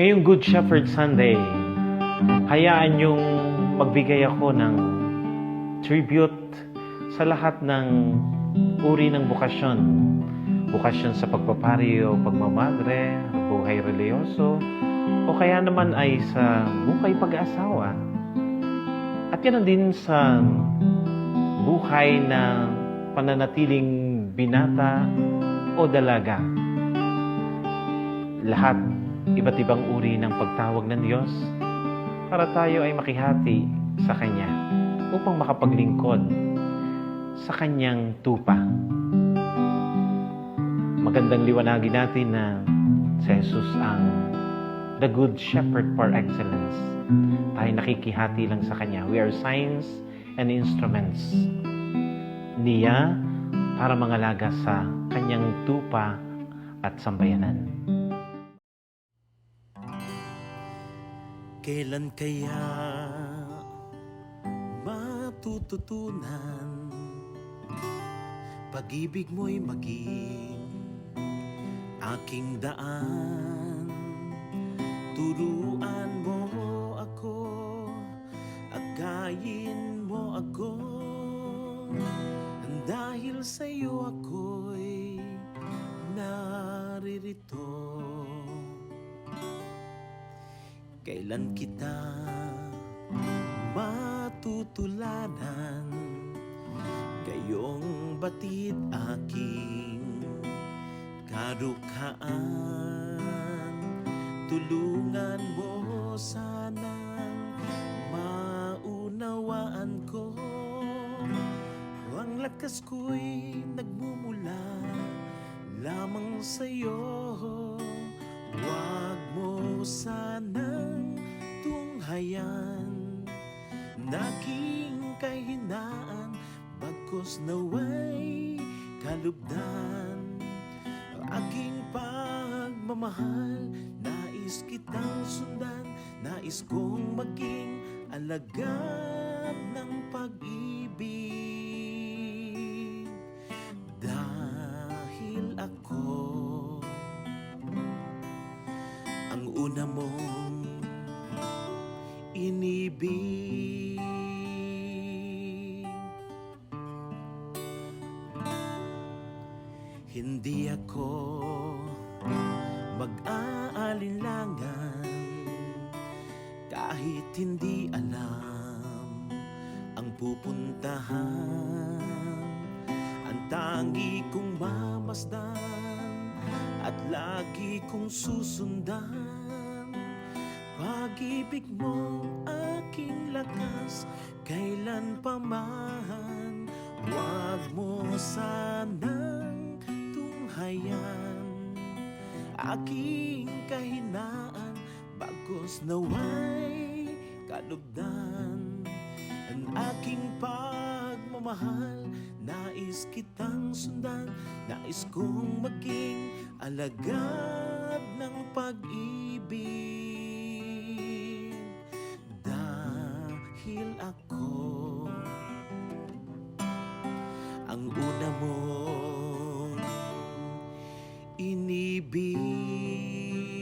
Ngayong Good Shepherd Sunday, hayaan niyong magbigay ako ng tribute sa lahat ng uri ng bukasyon. Bukasyon sa pagpapari o pagmamadre, buhay reliyoso, o kaya naman ay sa buhay pag-aasawa. At yan din sa buhay na pananatiling binata o dalaga. Lahat iba't ibang uri ng pagtawag ng Diyos para tayo ay makihati sa Kanya upang makapaglingkod sa Kanyang tupa. Magandang liwanagin natin na si Jesus ang the Good Shepherd par excellence. Tayo nakikihati lang sa Kanya. We are signs and instruments niya para mangalaga sa Kanyang tupa at sambayanan. Kailan kaya matututunan pag-ibig mo'y maging aking daan? Turuan mo ako, agayin mo ako, dahil sa'yo ako'y naririto. Kailan kita matutularan, gayong batid aking karukhaan. Tulungan mo sanang maunawaan ko, ang lakas ko'y nagmumula lamang sa'yo. Huwag mo sanang tunghayan aking kahinaan, bagkus naway kalubdan. Aking pagmamahal, nais kitang sundan, nais kong maging alagad ng pag-ibig. Dahil ako ang una mong inibig. Hindi ako mag-aalinlangan kahit hindi alam ang pupuntahan. Ang tangi kong mamasdan at lagi kong susundan, pag-ibig mong aking lakas kailan pa man. Huwag mo sanang tunghayan aking kahinaan, bagkus naway kalubdan. Ang aking pagmamahal, nais kitang sundan, nais kong maging alagad ng pag-ibig. Dahil ako ang una mong inibig.